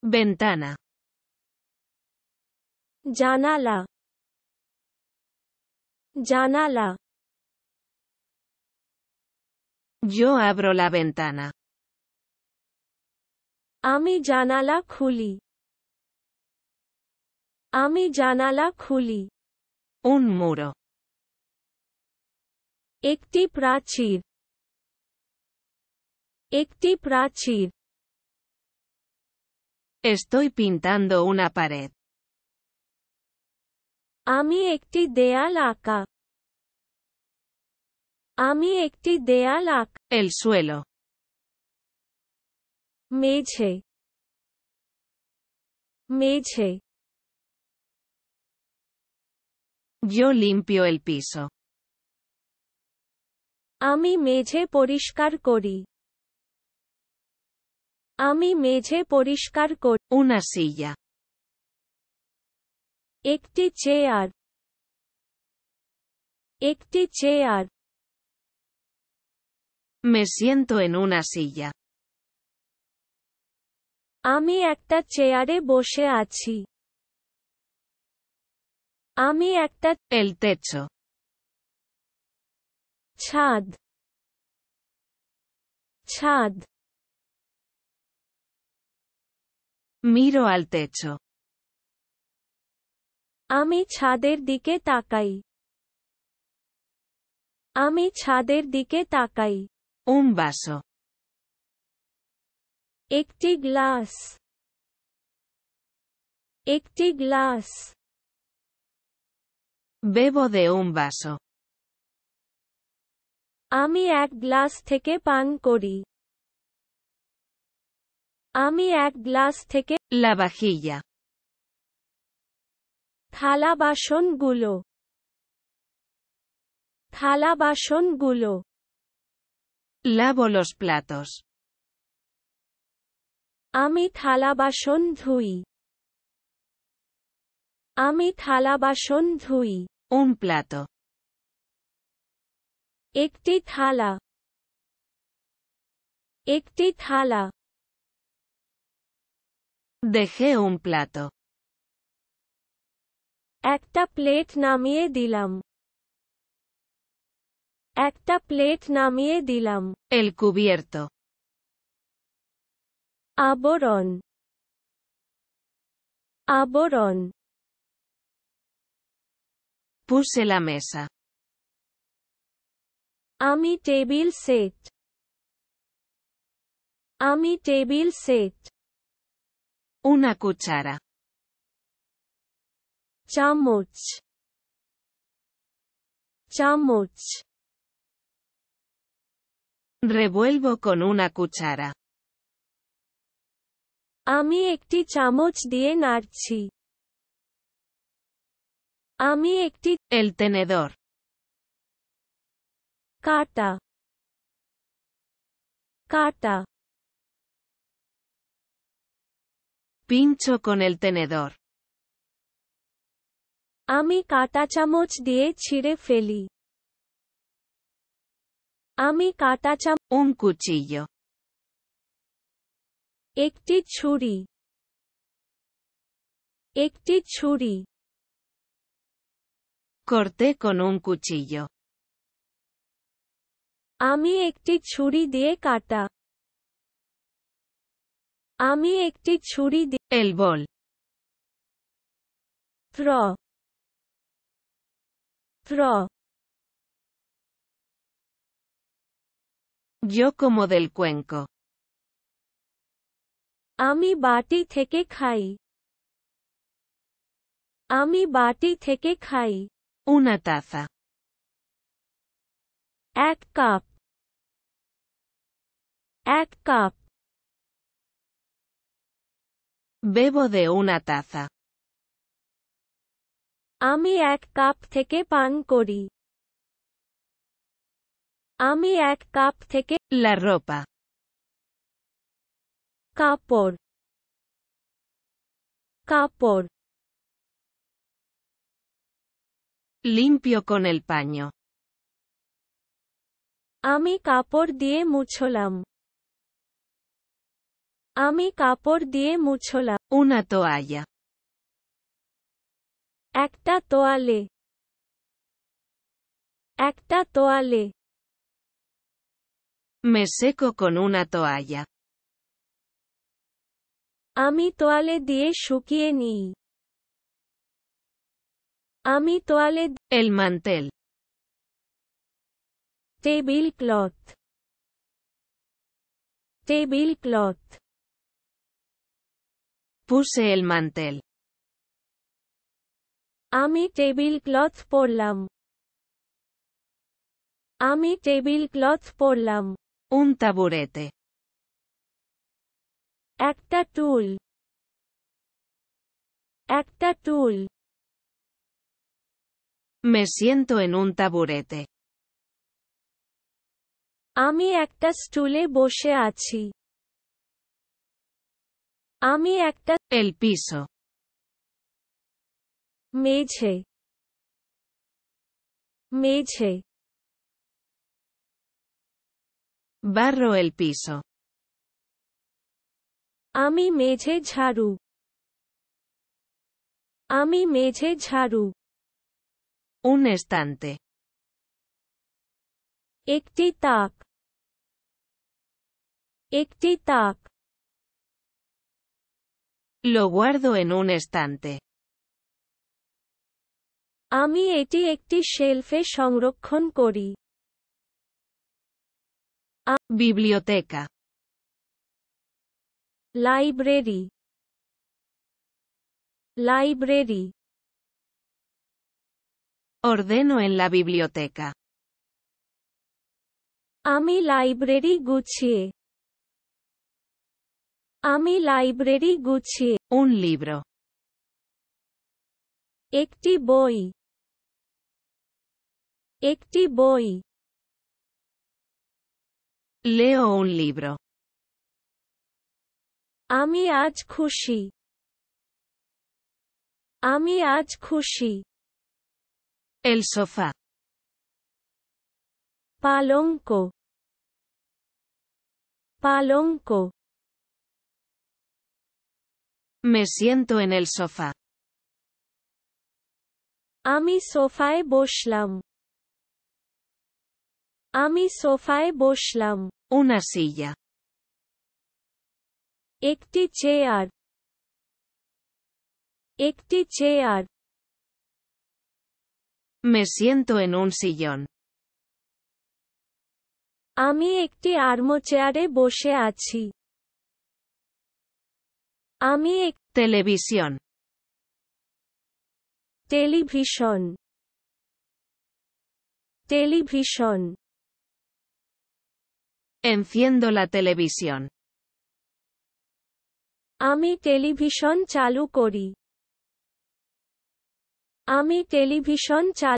Ventana. জানালা, জানালা। Yo abro la ventana. আমি জানালা খুলি, আমি জানালা খুলি। Un muro. একটি প্রাচীর, একটি প্রাচীর। Estoy pintando una pared. আমি একটি দেয়াল আঁকা, আমি একটি দেয়াল আঁকা। El suelo. মেঝে, মেঝে। Yo limpio el piso. আমি মেঝে পরিষ্কার করি, আমি মেঝে পরিষ্কার করি। Una silla. একটি চেয়ার, একটি chair. Me siento en una silla. আমি একটা চেয়ারে বসে আছি, আমি একটা। El techo. ছাদ, ছাদ। Miro al techo. আমি ছাদের দিকে তাকাই, আমি ছাদের দিকে তাকাই। Un vaso. একটি গ্লাস, একটি glass. Bebo de un vaso. আমি এক গ্লাস থেকে পান করি, আমি এক গ্লাস থেকে। La vajilla. থালা বাসনগুলো, থালা বাসনগুলো। Lavo los platos. আমি থালা বাসন ধুই, আমি থালা বাসন ধুই। Un plato. একটি থালা, একটি থালা। Dejé un plato. একটা প্লেট নামিয়ে দিলাম, একটা প্লেট নামিয়ে দিলাম। El cubierto. আবরণ, আবরণ। Puse la mesa. আমি টেবিল সেট, আমি টেবিল সেট। Una cuchara. চামচ, চামচ। Revuelvo con una cuchara. আমি একটি চামচ দিয়ে নাড়ছি, আমি একটি। El tenedor. কাঁটা, কাঁটা। Pincho con el tenedor. আমি কাঁটা চামচ দিয়ে ছিঁড়ে ফেলি, আমি কাঁটা চামচ। Un cuchillo. একটি ছুরি, একটি ছুরি। Corté con un cuchillo. আমি একটি ছুরি দিয়ে কাটা, আমি একটি ছুরি দিয়ে। El bol. থ্র, থ্র। Yo como del cuenco. আমি বাটি থেকে খাই, আমি বাটি থেকে খাই। Una taza. এক কাপ, এক cup. Bebo de una taza. আমি এক কাপ থেকে পান করি, আমি এক কাপ থেকে। La ropa. কাপড়, কাপড়। Limpio con el paño. আমি কাপড় দিয়ে মুছলাম, আমি কাপড় দিয়ে মুছলাম। Una toalla. একটা তোয়ালে। একটা তোয়ালে। Me seco con una toalla. আমি তোয়ালে দিয়ে শুকিয়ে নিই। আমি তোয়ালে। El mantel. Table cloth. Table cloth. Puse el mantel. আমি টেবিল ক্লথ পরলাম। আমি টেবিল ক্লথ পরলাম। Un taburete. একটা টুল। একটা টুল। Me siento en un taburete. আমি একটা স্টুলে বসে আছি। আমি একটা। El piso. মেঝে। মেঝে। Barro el piso. আমি মেঝে ঝাড়ু। আমি মেঝে ঝাড়ু। Un estante. একটি তাক। একটি তাক। Lo guardo en un estante. আমি এটি একটি শেলফে সংরক্ষণ করি। Biblioteca. Library. Library. Ordeno en la biblioteca. আমি লাইব্রেরি গুছিয়ে। আমি লাইব্রেরি গুছিয়ে। Un libro. একটি বই। একটি বই। Leo un libro. আমি আজ খুশি। আমি আজ খুশি। El sofá. পালঙ্ক। পালঙ্ক। Me siento en el sofá. আমি সোফায় বসলাম। আমি সোফায় বসলাম। Una silla. একটি চেয়ার। একটি chair. Me siento en un sillón. আমি একটি আর্মচেয়ারে বসে আছি। আমি Televisión. Television. Television. Enciendo la televisión. আমি টেলিভিশন চালু করি। আমি টেলিভিশন চালু